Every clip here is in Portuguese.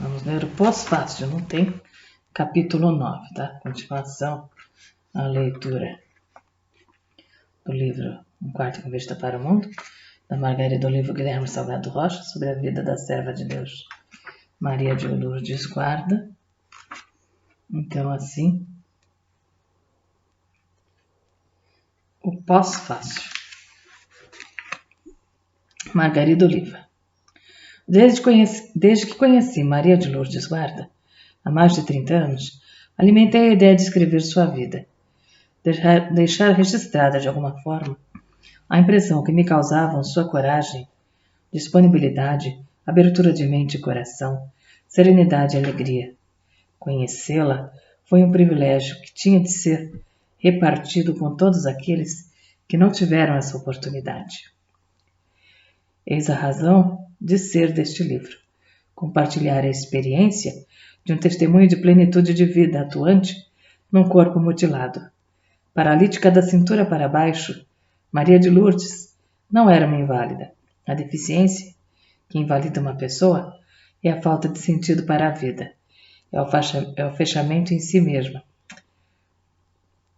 Vamos ler o pós-fácil, não tem capítulo 9, tá? Continuação a leitura do livro Um Quarto com Vista para o Mundo, da Margarida Olivo Guilherme Salgado Rocha, sobre a vida da serva de Deus Maria de Lourdes Guarda. Então, assim, o pós-fácil. Margarida Oliva. Desde que conheci Maria de Lourdes Guarda, há mais de 30 anos, alimentei a ideia de escrever sua vida, deixar registrada de alguma forma a impressão que me causavam sua coragem, disponibilidade, abertura de mente e coração, serenidade e alegria. Conhecê-la foi um privilégio que tinha de ser repartido com todos aqueles que não tiveram essa oportunidade. Eis a razão de ser deste livro: compartilhar a experiência de um testemunho de plenitude de vida atuante num corpo mutilado. Paralítica da cintura para baixo, Maria de Lourdes não era uma inválida. A deficiência que invalida uma pessoa é a falta de sentido para a vida, é o fechamento em si mesma,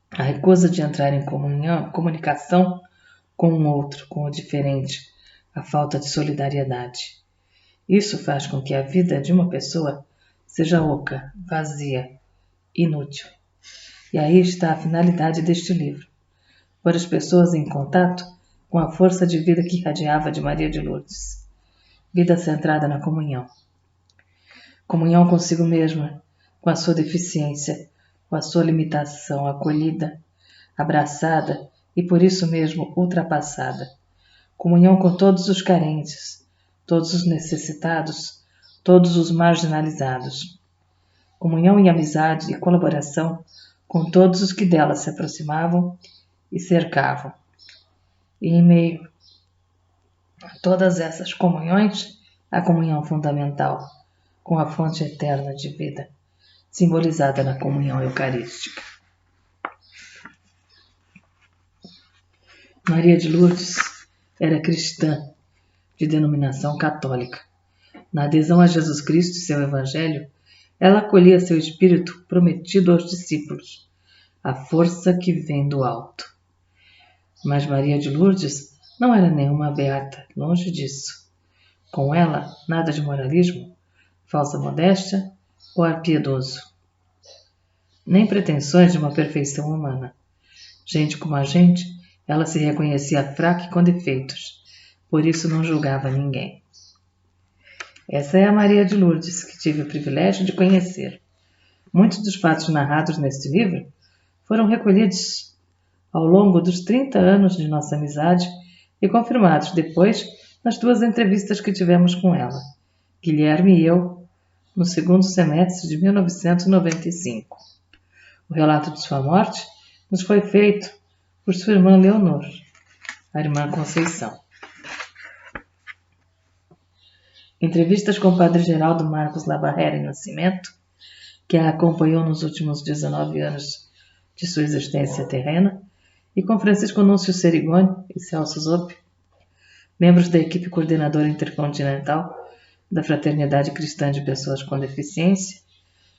a recusa de entrar em comunicação com o outro, com o diferente, a falta de solidariedade. Isso faz com que a vida de uma pessoa seja oca, vazia, inútil. E aí está a finalidade deste livro: pôr as pessoas em contato com a força de vida que irradiava de Maria de Lourdes. Vida centrada na comunhão. Comunhão consigo mesma, com a sua deficiência, com a sua limitação, acolhida, abraçada e por isso mesmo ultrapassada. Comunhão com todos os carentes, todos os necessitados, todos os marginalizados. Comunhão e amizade e colaboração com todos os que dela se aproximavam e cercavam. E em meio a todas essas comunhões, a comunhão fundamental com a fonte eterna de vida, simbolizada na comunhão eucarística. Maria de Lourdes era cristã, de denominação católica. Na adesão a Jesus Cristo e seu Evangelho, ela acolhia seu espírito prometido aos discípulos, a força que vem do alto. Mas Maria de Lourdes não era nenhuma beata, longe disso. Com ela, nada de moralismo, falsa modéstia ou ar piedoso. Nem pretensões de uma perfeição humana. Gente como a gente, ela se reconhecia fraca e com defeitos, por isso não julgava ninguém. Essa é a Maria de Lourdes que tive o privilégio de conhecer. Muitos dos fatos narrados neste livro foram recolhidos ao longo dos 30 anos de nossa amizade e confirmados depois nas 2 entrevistas que tivemos com ela, Guilherme e eu, no segundo semestre de 1995. O relato de sua morte nos foi feito por sua irmã Leonor, a irmã Conceição. Entrevistas com o padre Geraldo Marcos Labarrera Nascimento, que a acompanhou nos últimos 19 anos de sua existência terrena, e com Francisco Núncio Serigoni e Celso Zoppi, membros da equipe coordenadora intercontinental da Fraternidade Cristã de Pessoas com Deficiência,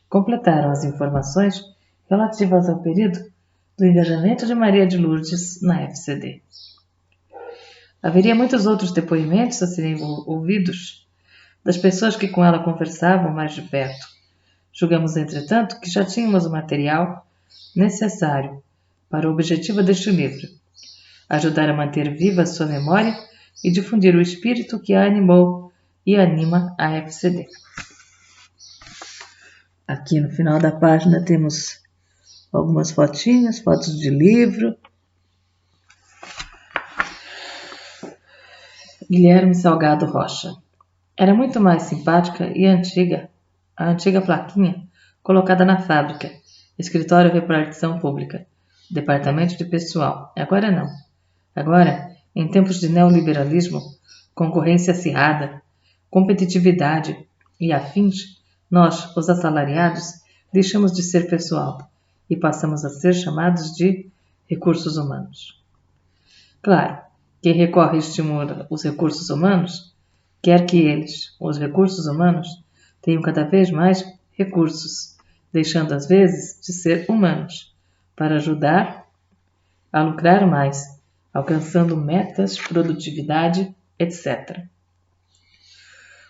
completaram as informações relativas ao período do engajamento de Maria de Lourdes na FCD. Haveria muitos outros depoimentos a serem ouvidos das pessoas que com ela conversavam mais de perto. Julgamos, entretanto, que já tínhamos o material necessário para o objetivo deste livro: ajudar a manter viva a sua memória e difundir o espírito que a animou e anima a FCD. Aqui no final da página temos algumas fotinhas, fotos de livro. Guilherme Salgado Rocha. Era muito mais simpática e a antiga plaquinha colocada na fábrica, escritório repartição pública, departamento de pessoal. Agora não. Agora, em tempos de neoliberalismo, concorrência acirrada, competitividade e afins, nós, os assalariados, deixamos de ser pessoal e passamos a ser chamados de recursos humanos. Claro, quem recorre e estimula os recursos humanos, quer que eles, os recursos humanos, tenham cada vez mais recursos, deixando às vezes de ser humanos, para ajudar a lucrar mais, alcançando metas, produtividade, etc.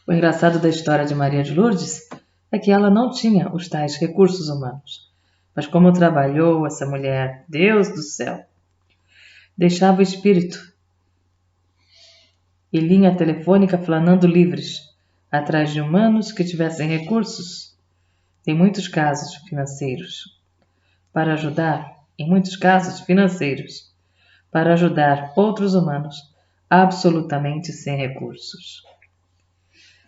O engraçado da história de Maria de Lourdes é que ela não tinha os tais recursos humanos. Mas como trabalhou essa mulher, Deus do céu! Deixava o espírito e linha telefônica flanando livres, atrás de humanos que tivessem recursos, em muitos casos financeiros, para ajudar outros humanos absolutamente sem recursos.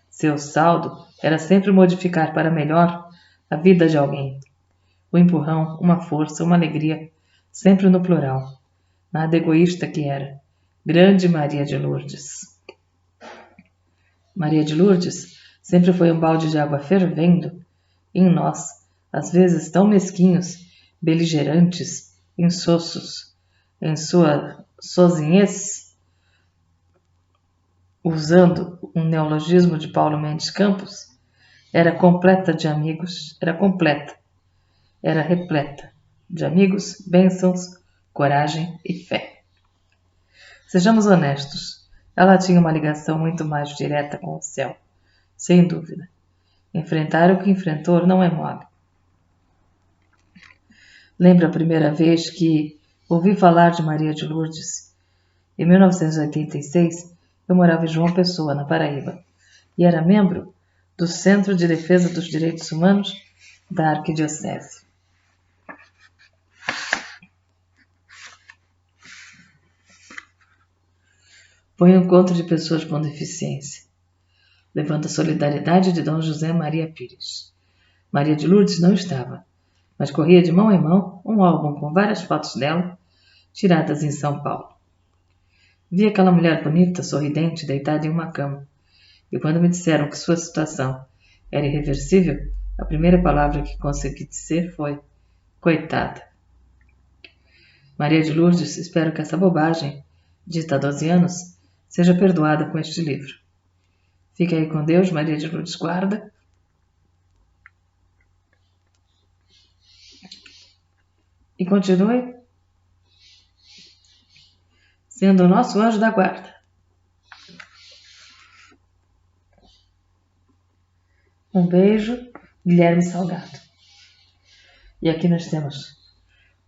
Seu saldo era sempre modificar para melhor a vida de alguém. Um empurrão, uma força, uma alegria, sempre no plural. Nada egoísta que era. Grande Maria de Lourdes. Maria de Lourdes sempre foi um balde de água fervendo em nós, às vezes tão mesquinhos, beligerantes, insossos, em sua sozinhez, usando um neologismo de Paulo Mendes Campos, era repleta de amigos, bênçãos, coragem e fé. Sejamos honestos, ela tinha uma ligação muito mais direta com o céu, sem dúvida. Enfrentar o que enfrentou não é mole. Lembro a primeira vez que ouvi falar de Maria de Lourdes. Em 1986, eu morava em João Pessoa, na Paraíba, e era membro do Centro de Defesa dos Direitos Humanos da Arquidiocese. Foi um encontro de pessoas com deficiência, levando a solidariedade de Dom José Maria Pires. Maria de Lourdes não estava, mas corria de mão em mão um álbum com várias fotos dela, tiradas em São Paulo. Vi aquela mulher bonita, sorridente, deitada em uma cama, e quando me disseram que sua situação era irreversível, a primeira palavra que consegui dizer foi: coitada. Maria de Lourdes, espero que essa bobagem, dita há 12 anos, seja perdoada com este livro. Fique aí com Deus, Maria de Lourdes guarda. E continue sendo o nosso anjo da guarda. Um beijo, Guilherme Salgado. E aqui nós temos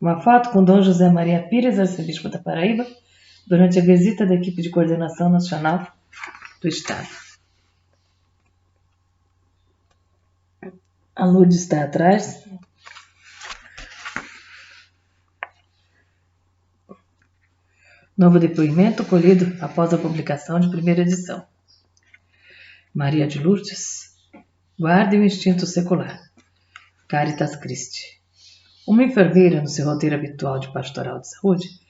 uma foto com Dom José Maria Pires, arcebispo da Paraíba, durante a visita da equipe de coordenação nacional do Estado. A Lourdes está atrás. Novo depoimento colhido após a publicação de primeira edição. Maria de Lourdes, guarde o instinto secular. Caritas Christi. Uma enfermeira, no seu roteiro habitual de pastoral de saúde,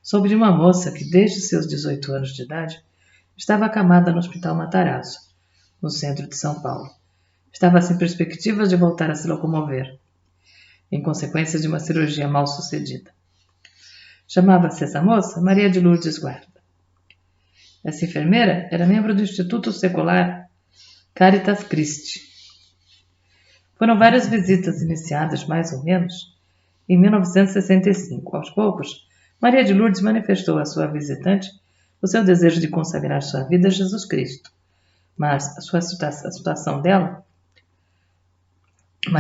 soube de uma moça que, desde seus 18 anos de idade, estava acamada no Hospital Matarazzo, no centro de São Paulo. Estava sem perspectivas de voltar a se locomover, em consequência de uma cirurgia mal sucedida. Chamava-se essa moça Maria de Lourdes Guarda. Essa enfermeira era membro do Instituto Secular Caritas Christi. Foram várias visitas iniciadas, mais ou menos, em 1965. Aos poucos, Maria de Lourdes manifestou à sua visitante o seu desejo de consagrar sua vida a Jesus Cristo. Mas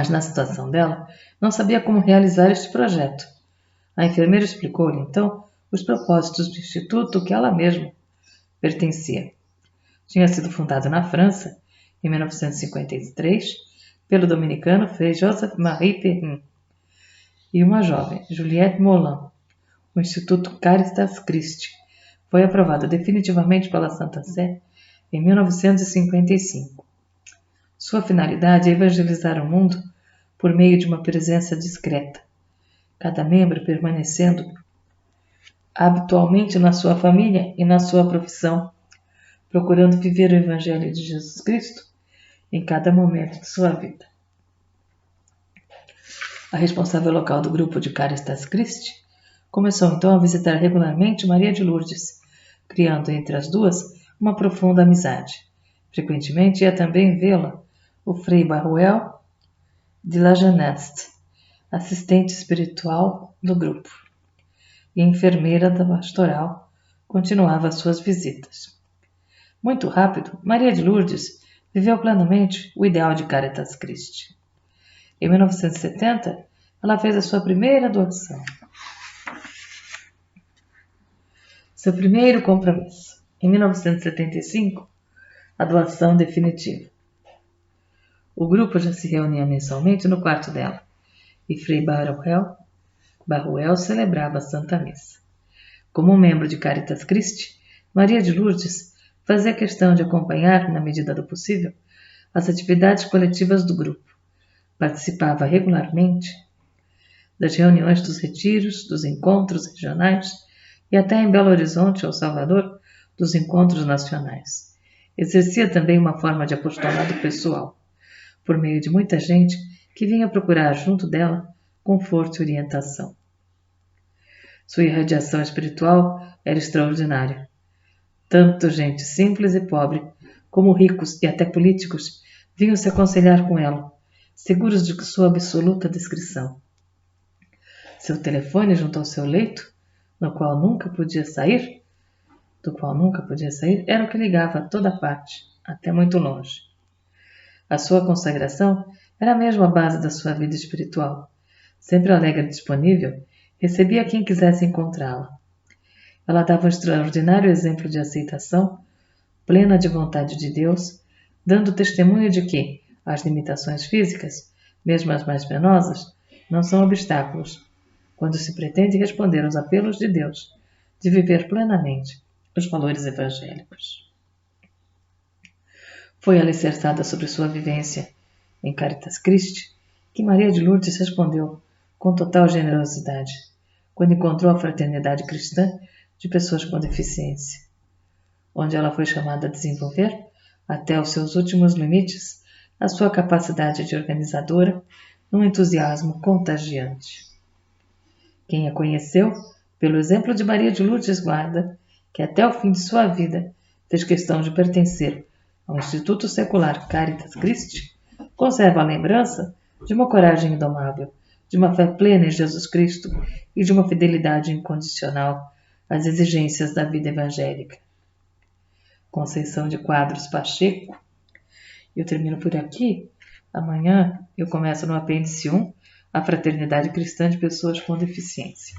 na situação dela, não sabia como realizar este projeto. A enfermeira explicou-lhe, então, os propósitos do instituto que ela mesma pertencia. Tinha sido fundado na França, em 1953, pelo dominicano Frei Joseph-Marie Perrin e uma jovem, Juliette Moulin. O Instituto Caritas Christi foi aprovado definitivamente pela Santa Sé em 1955. Sua finalidade é evangelizar o mundo por meio de uma presença discreta, cada membro permanecendo habitualmente na sua família e na sua profissão, procurando viver o Evangelho de Jesus Cristo em cada momento de sua vida. A responsável local do grupo de Caritas Christi começou então a visitar regularmente Maria de Lourdes, criando entre as duas uma profunda amizade. Frequentemente ia também vê-la o Frei Barruel de La Jeunesse, assistente espiritual do grupo, e enfermeira da pastoral, continuava suas visitas. Muito rápido, Maria de Lourdes viveu plenamente o ideal de Caritas Christi. Em 1970, ela fez a sua primeira doação. Seu primeiro compromisso. Em 1975, a doação definitiva. O grupo já se reunia mensalmente no quarto dela, e Frei Barruel celebrava a Santa Missa. Como membro de Caritas Christi, Maria de Lourdes fazia questão de acompanhar, na medida do possível, as atividades coletivas do grupo. Participava regularmente das reuniões dos retiros, dos encontros regionais e até em Belo Horizonte ou Salvador, dos encontros nacionais. Exercia também uma forma de apostolado pessoal, por meio de muita gente que vinha procurar junto dela conforto e orientação. Sua irradiação espiritual era extraordinária. Tanto gente simples e pobre, como ricos e até políticos, vinham se aconselhar com ela, seguros de sua absoluta discrição. Seu telefone junto ao seu leito, do qual nunca podia sair, era o que ligava a toda parte, até muito longe. A sua consagração era mesmo a base da sua vida espiritual. Sempre alegre e disponível, recebia quem quisesse encontrá-la. Ela dava um extraordinário exemplo de aceitação, plena de vontade de Deus, dando testemunho de que as limitações físicas, mesmo as mais penosas, não são obstáculos, quando se pretende responder aos apelos de Deus, de viver plenamente os valores evangélicos. Foi alicerçada sobre sua vivência em Caritas Christi que Maria de Lourdes respondeu com total generosidade, quando encontrou a fraternidade cristã de pessoas com deficiência, onde ela foi chamada a desenvolver, até os seus últimos limites, a sua capacidade de organizadora num entusiasmo contagiante. Quem a conheceu, pelo exemplo de Maria de Lourdes, guarda que até o fim de sua vida fez questão de pertencer ao Instituto Secular Caritas Christi, conserva a lembrança de uma coragem indomável, de uma fé plena em Jesus Cristo e de uma fidelidade incondicional às exigências da vida evangélica. Conceição de Quadros Pacheco. Eu termino por aqui. Amanhã eu começo no apêndice 1, a Fraternidade Cristã de Pessoas com Deficiência.